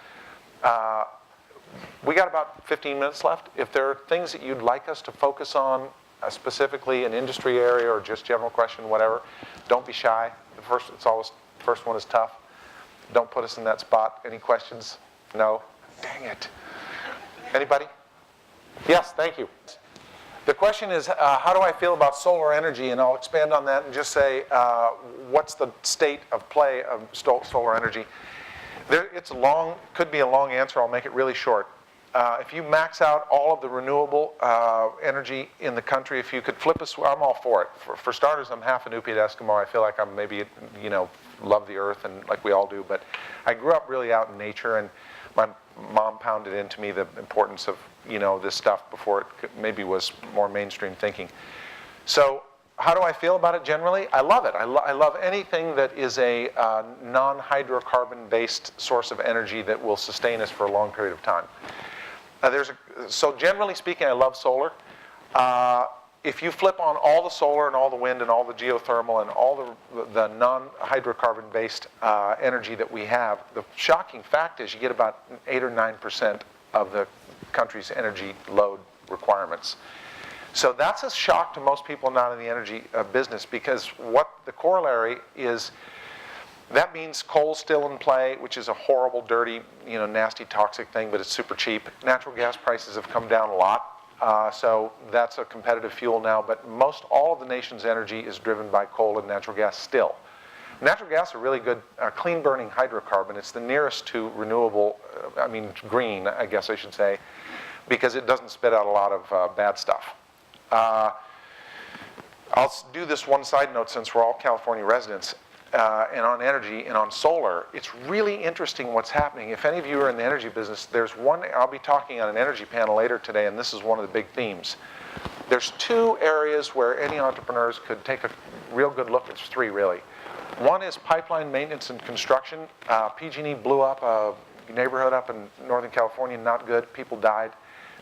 we got about 15 minutes left. If there are things that you'd like us to focus on, specifically an industry area or just general question, whatever, don't be shy. First one is tough. Don't put us in that spot. Any questions? No? Dang it. Anybody? Yes, thank you. The question is, how do I feel about solar energy? And I'll expand on that and just say, what's the state of play of solar energy? It's could be a long answer. I'll make it really short. If you max out all of the renewable energy in the country, if you could flip I'm all for it. For starters, I'm half a Inupiat Eskimo. I feel like I'm maybe, love the earth, and like we all do. But I grew up really out in nature, and my mom pounded into me the importance of, this stuff before it maybe was more mainstream thinking. So how do I feel about it generally? I love it. I love anything that is a non-hydrocarbon-based source of energy that will sustain us for a long period of time. So generally speaking, I love solar. If you flip on all the solar and all the wind and all the geothermal and all the non-hydrocarbon-based energy that we have, the shocking fact is you get about 8 or 9% of the country's energy load requirements. So that's a shock to most people not in the energy business, because what the corollary is, that means coal's still in play, which is a horrible, dirty, nasty, toxic thing, but it's super cheap. Natural gas prices have come down a lot, so that's a competitive fuel now, but all of the nation's energy is driven by coal and natural gas still. Natural gas is a really good clean-burning hydrocarbon. It's the nearest to renewable, green, I guess I should say, because it doesn't spit out a lot of bad stuff. I'll do this one side note since we're all California residents. And on energy and on solar, it's really interesting what's happening. If any of you are in the energy business, I'll be talking on an energy panel later today, and this is one of the big themes. There's 2 areas where any entrepreneurs could take a real good look. It's 3 really. One is pipeline maintenance and construction. PG&E blew up a neighborhood up in Northern California, not good. People died.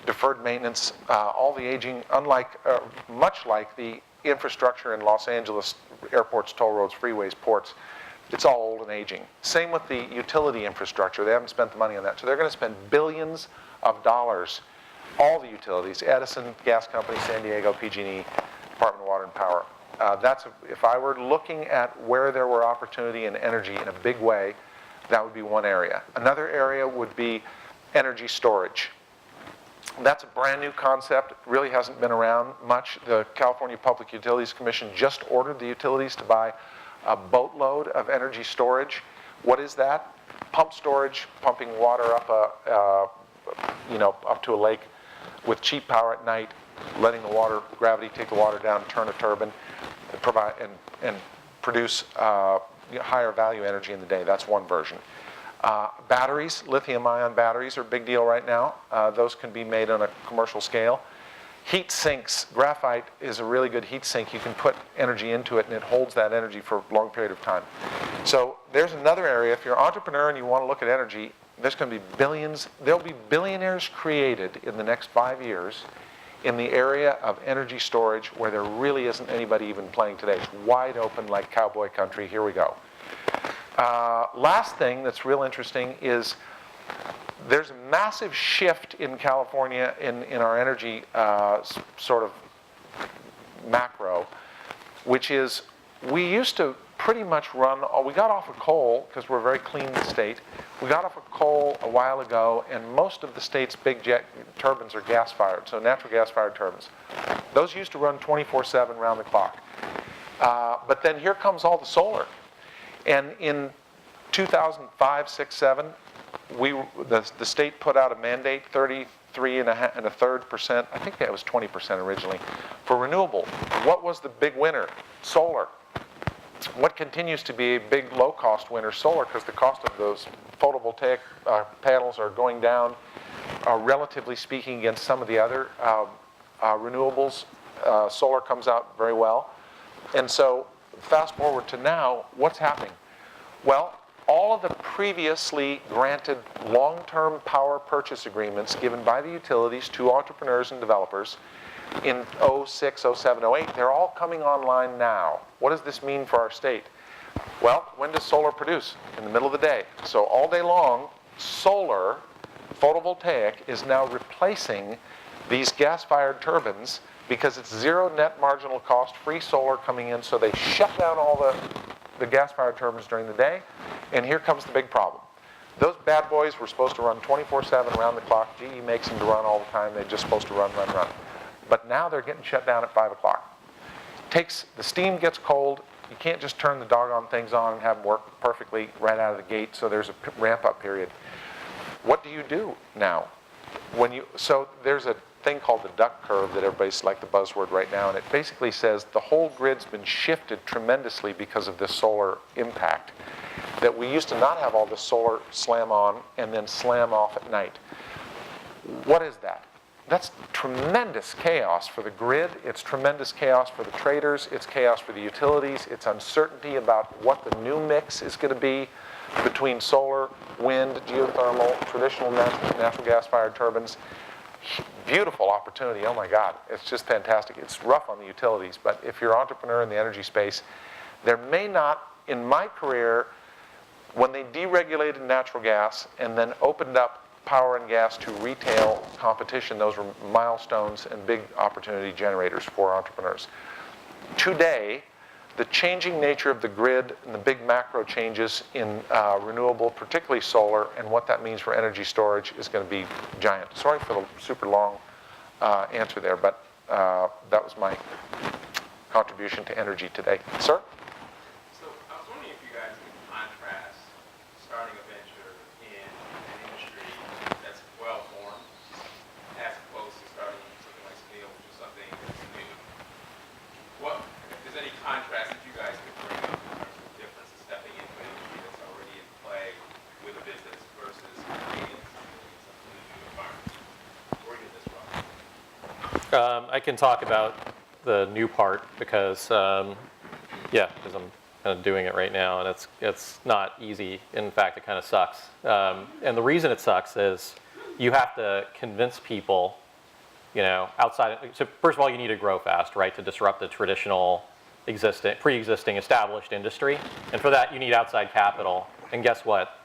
Deferred maintenance, all the aging, much like the infrastructure in Los Angeles, airports, toll roads, freeways, ports, it's all old and aging. Same with the utility infrastructure. They haven't spent the money on that. So they're going to spend billions of dollars, all the utilities, Edison, Gas Company, San Diego, PG&E, Department of Water and Power. If I were looking at where there were opportunity in energy in a big way, that would be one area. Another area would be energy storage. That's a brand new concept. It really hasn't been around much. The California Public Utilities Commission just ordered the utilities to buy a boatload of energy storage. What is that? Pump storage, pumping water up up to a lake with cheap power at night, letting the gravity take the water down, turn a turbine, and produce higher value energy in the day. That's one version. Batteries, lithium-ion batteries are a big deal right now. Those can be made on a commercial scale. Heat sinks, graphite is a really good heat sink. You can put energy into it and it holds that energy for a long period of time. So there's another area. If you're an entrepreneur and you want to look at energy, there's going to be there'll be billionaires created in the next 5 years in the area of energy storage where there really isn't anybody even playing today. It's wide open like cowboy country. Here we go. Last thing that's real interesting is there's a massive shift in California in our energy sort of macro, which is we used to pretty much we got off of coal because we're a very clean state. We got off of coal a while ago, and most of the state's big jet turbines are gas-fired, so natural gas-fired turbines. Those used to run 24/7 round the clock. But then here comes all the solar. And in 2005, 6, 7, the state put out a mandate, 33.3%, I think that was 20% originally, for renewable. What was the big winner? Solar. what continues to be a big low-cost winner, solar, because the cost of those photovoltaic panels are going down, relatively speaking, against some of the other renewables. Solar comes out very well. And so fast forward to now, what's happening? Well, all of the previously granted long-term power purchase agreements given by the utilities to entrepreneurs and developers in 06, 07, 08, they're all coming online now. What does this mean for our state? Well, when does solar produce? In the middle of the day. So all day long, solar, photovoltaic, is now replacing these gas-fired turbines because it's zero net marginal cost, free solar coming in, so they shut down all the gas-fired turbines during the day, and here comes the big problem. Those bad boys were supposed to run 24/7 around the clock. GE makes them to run all the time. They're just supposed to run. But now they're getting shut down at 5 o'clock. The steam gets cold. You can't just turn the doggone things on and have them work perfectly right out of the gate, so there's a ramp-up period. What do you do now? So there's a thing called the duck curve that everybody's like the buzzword right now, and it basically says the whole grid's been shifted tremendously because of this solar impact. That we used to not have all this solar slam on and then slam off at night. What is that? That's tremendous chaos for the grid. It's tremendous chaos for the traders. It's chaos for the utilities. It's uncertainty about what the new mix is going to be between solar, wind, geothermal, traditional natural gas-fired turbines. Beautiful opportunity. Oh my God, it's just fantastic. It's rough on the utilities, but if you're an entrepreneur in the energy space, there may not, in my career, when they deregulated natural gas and then opened up power and gas to retail competition, those were milestones and big opportunity generators for entrepreneurs. Today, the changing nature of the grid and the big macro changes in renewable, particularly solar, and what that means for energy storage is going to be giant. Sorry for the super long answer there, but that was my contribution to energy today. Sir? So I was wondering if you guys could contrast starting a venture in an industry that's well-formed as opposed to starting something like Sunil, which is something that's new. If there's any contrast that you guys could bring up in terms of difference of stepping into an industry that's already in play with a business versus creating something in some new environment, or even this one? I can talk about the new part because, because I'm kind of doing it right now, and it's not easy. In fact, it kind of sucks. And the reason it sucks is you have to convince people, outside. So first of all, you need to grow fast, right, to disrupt the traditional, pre-existing, established industry. And for that, you need outside capital. And guess what?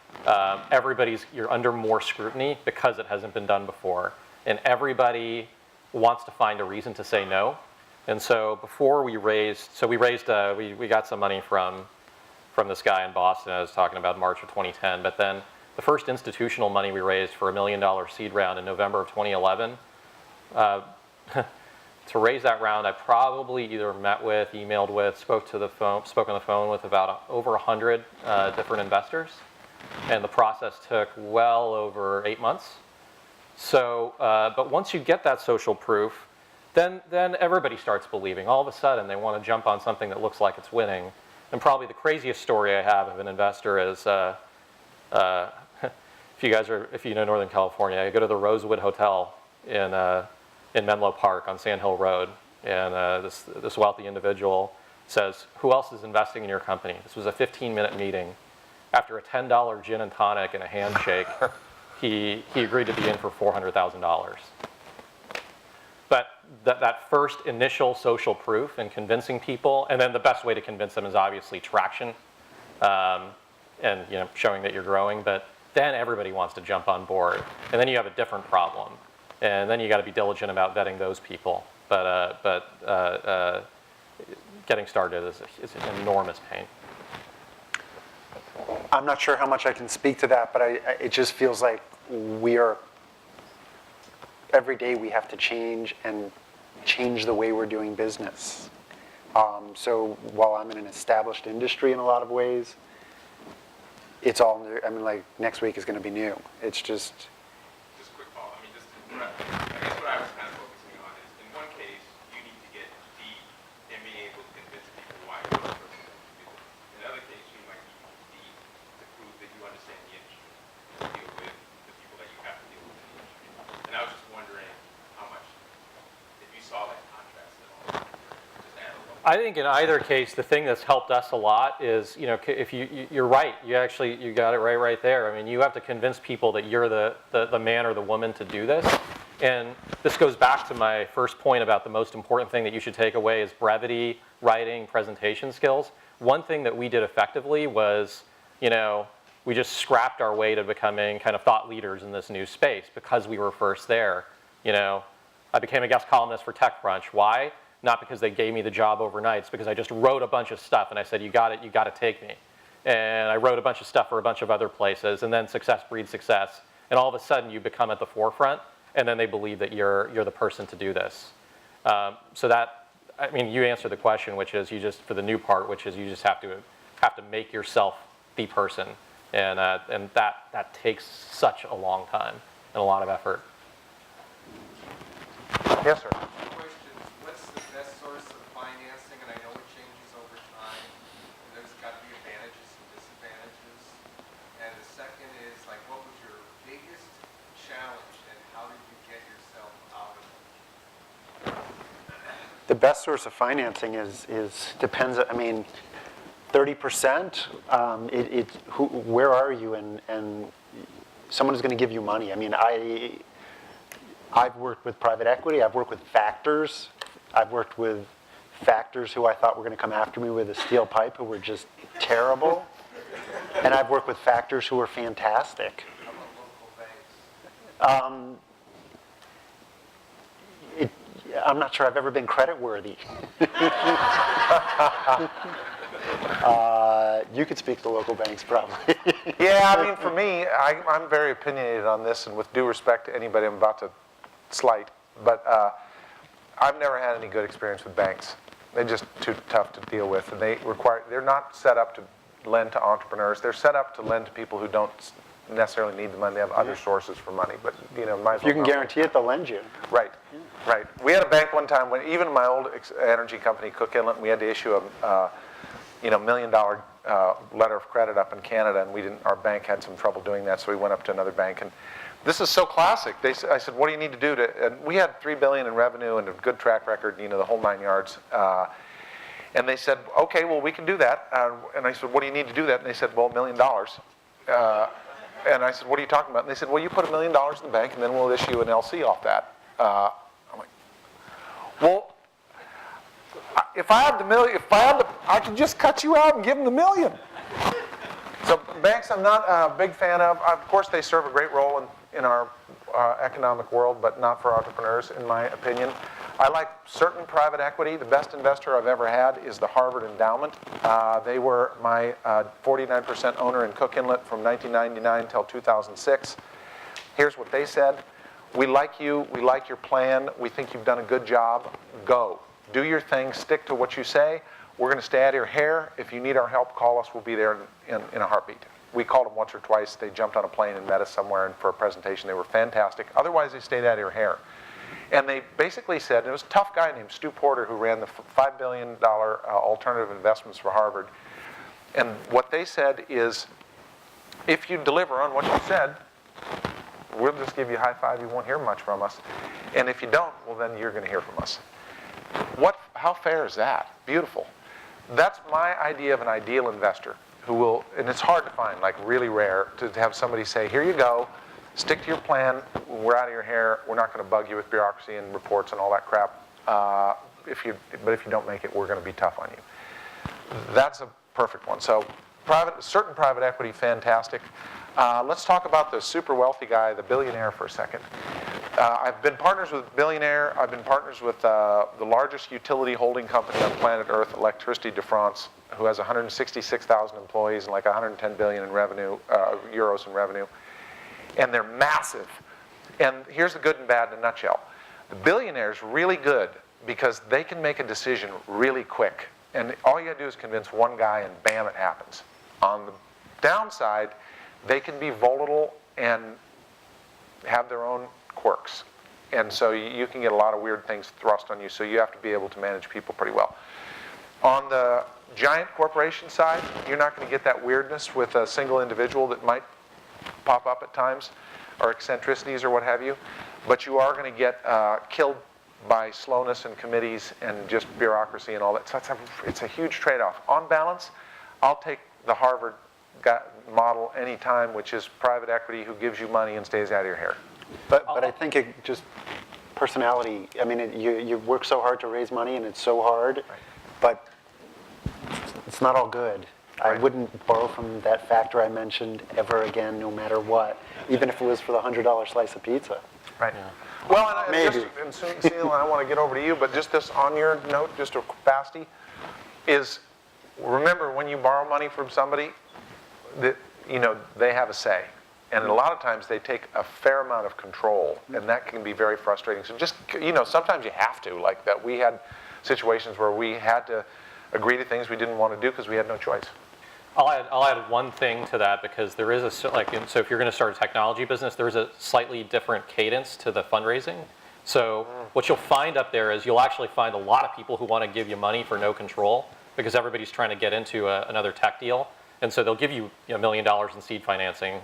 You're under more scrutiny because it hasn't been done before, and everybody wants to find a reason to say no. And so before we got some money from this guy in Boston. I was talking about March of 2010. But then the first institutional money we raised for $1 million seed round in November of 2011. To raise that round, I probably either met with, emailed with, spoke on the phone with about over 100 different investors. And the process took well over 8 months. So, but once you get that social proof, then everybody starts believing. All of a sudden, they want to jump on something that looks like it's winning. And probably the craziest story I have of an investor is, if you know Northern California, you go to the Rosewood Hotel in Menlo Park on Sand Hill Road, and this wealthy individual says, "Who else is investing in your company?" This was a 15-minute meeting. After a $10 gin and tonic and a handshake, he agreed to be in for $400,000. But that first initial social proof and convincing people, and then the best way to convince them is obviously traction, and showing that you're growing. But then everybody wants to jump on board, and then you have a different problem, and then you got to be diligent about vetting those people. But getting started is an enormous pain. I'm not sure how much I can speak to that, but it just feels like every day we have to change the way we're doing business. So while I'm in an established industry in a lot of ways, it's all new. I mean, like next week is going to be new. It's just. Just a quick follow. I guess what I was kind of focusing on is, in one case, you need to get deep and being able to convince people why you're the person that can do it. I think in either case, the thing that's helped us a lot is, if you're right, you got it right there. I mean, you have to convince people that you're the man or the woman to do this. And this goes back to my first point about the most important thing that you should take away is brevity, writing, presentation skills. One thing that we did effectively was, we just scrapped our way to becoming kind of thought leaders in this new space because we were first there. I became a guest columnist for TechCrunch. Why? Not because they gave me the job overnight. It's because I just wrote a bunch of stuff and I said, you got to take me. And I wrote a bunch of stuff for a bunch of other places, and then success breeds success. And all of a sudden you become at the forefront, and then they believe that you're the person to do this. So that, you answer the question, which is for the new part, which is you just have to make yourself the person. And that takes such a long time and a lot of effort. Yes, sir. Question, what's the best source of financing? And I know it changes over time. And there's got to be advantages and disadvantages. And the second is, what was your biggest challenge and how did you get yourself out of it? The best source of financing depends, 30%, where are you, and someone is going to give you money. I've worked with private equity, I've worked with factors, I've worked with factors who I thought were going to come after me with a steel pipe who were just terrible, and I've worked with factors who were fantastic. How about local banks? I'm not sure I've ever been credit worthy. You could speak to local banks probably. Yeah, for me, I'm very opinionated on this, and with due respect to anybody I'm about to slight, but I've never had any good experience with banks. They're just too tough to deal with, and they're not set up to lend to entrepreneurs. They're set up to lend to people who don't necessarily need the money. They have other sources for money, but might as If you can well guarantee it, they'll lend you. Right, right. We had a bank one time when even my old energy company, Cook Inlet, we had to issue a $1 million letter of credit up in Canada, and our bank had some trouble doing that, so we went up to another bank. And this is so classic. I said, what do you need to do to, and we had $3 billion in revenue and a good track record, the whole 9 yards. And they said, okay, well, we can do that. And I said, what do you need to do that? And they said, well, $1 million. And I said, what are you talking about? And they said, well, you put $1 million in the bank, and then we'll issue an LC off that. I'm like, well, if I had the million, I could just cut you out and give them the $1 million. So banks, I'm not a big fan of. Of course, they serve a great role in our economic world, but not for entrepreneurs, in my opinion. I like certain private equity. The best investor I've ever had is the Harvard Endowment. They were my 49% owner in Cook Inlet from 1999 till 2006. Here's what they said. We like you. We like your plan. We think you've done a good job. Go. Do your thing. Stick to what you say. We're going to stay out of your hair. If you need our help, call us. We'll be there in a heartbeat. We called them once or twice. They jumped on a plane and met us somewhere for a presentation. They were fantastic. Otherwise, they stayed out of your hair. And they basically said, and it was a tough guy named Stu Porter who ran the $5 billion alternative investments for Harvard. And what they said is, if you deliver on what you said, we'll just give you a high five. You won't hear much from us. And if you don't, well, then you're going to hear from us. How fair is that? Beautiful. That's my idea of an ideal investor who will, and it's hard to find, really rare, to have somebody say, here you go, stick to your plan, we're out of your hair, we're not going to bug you with bureaucracy and reports and all that crap. But if you don't make it, we're going to be tough on you. That's a perfect one. So certain private equity, fantastic. Let's talk about the super wealthy guy, the billionaire, for a second. I've been partners with billionaire. I've been partners with the largest utility holding company on planet Earth, Electricité de France, who has 166,000 employees and 110 billion in revenue, euros in revenue. And they're massive. And here's the good and bad in a nutshell. The billionaire's really good because they can make a decision really quick. And all you gotta do is convince one guy and bam, it happens. On the downside, they can be volatile and have their own quirks. And so you can get a lot of weird things thrust on you, so you have to be able to manage people pretty well. On the giant corporation side, you're not going to get that weirdness with a single individual that might pop up at times, or eccentricities or what have you, but you are going to get killed by slowness in committees and just bureaucracy and all that. So it's a huge trade-off. On balance, I'll take the Harvard model anytime, which is private equity who gives you money and stays out of your hair. But I think it just, personality, I mean, you work so hard to raise money and it's so hard, but it's not all good. I wouldn't borrow from that factor I mentioned ever again, no matter what, even if it was for the $100 slice of pizza. Right. Well, and Maybe. Sunil, I want to get over to you, but just this on your note, just a fasty, is remember when you borrow money from somebody, that they have a say. And a lot of times they take a fair amount of control, and that can be very frustrating. So just, sometimes you have to, like that we had situations where we had to agree to things we didn't want to do because we had no choice. I'll add one thing to that, because there is so if you're going to start a technology business, there is a slightly different cadence to the fundraising. So what you'll find up there is you'll actually find a lot of people who want to give you money for no control, because everybody's trying to get into another tech deal. And so they'll give you $1 million in seed financing,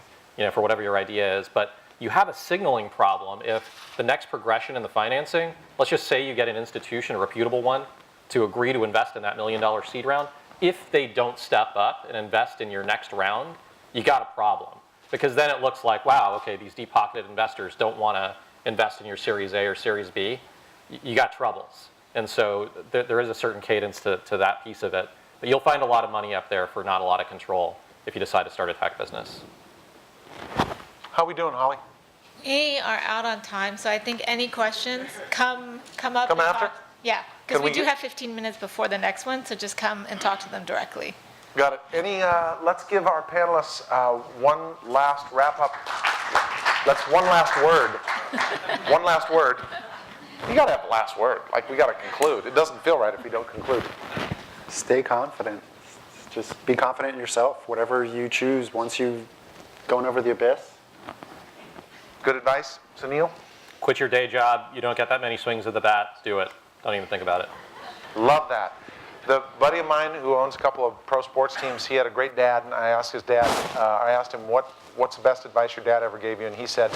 for whatever your idea is. But you have a signaling problem if the next progression in the financing, let's just say you get an institution, a reputable one, to agree to invest in that $1 million seed round. If they don't step up and invest in your next round, you got a problem. Because then it looks like, wow, okay, these deep-pocketed investors don't want to invest in your Series A or Series B. You got troubles. And so there is a certain cadence to that piece of it. But you'll find a lot of money up there for not a lot of control if you decide to start a tech business. How are we doing, Holly? We are out on time, so I think any questions, come up. Come and after? talk. Yeah, Can because we we do get- have 15 minutes before the next one, so just come and talk to them directly. Got it. Let's give our panelists one last wrap up. One last word. One last word. You got to have the last word. Like, we got to conclude. It doesn't feel right if we don't conclude. Stay confident. Just be confident in yourself, whatever you choose once you've gone over the abyss. Good advice, Sunil? Quit your day job. You don't get that many swings of the bat. Do it. Don't even think about it. Love that. The buddy of mine who owns a couple of pro sports teams, he had a great dad, and I asked his dad, I asked him, what's the best advice your dad ever gave you? And he said,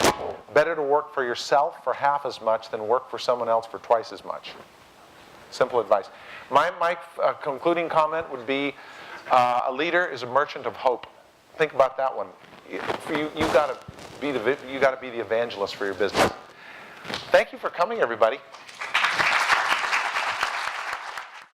better to work for yourself for half as much than work for someone else for twice as much. Simple advice. My concluding comment would be, a leader is a merchant of hope. Think about that one. You got to be the evangelist for your business. Thank you for coming, everybody.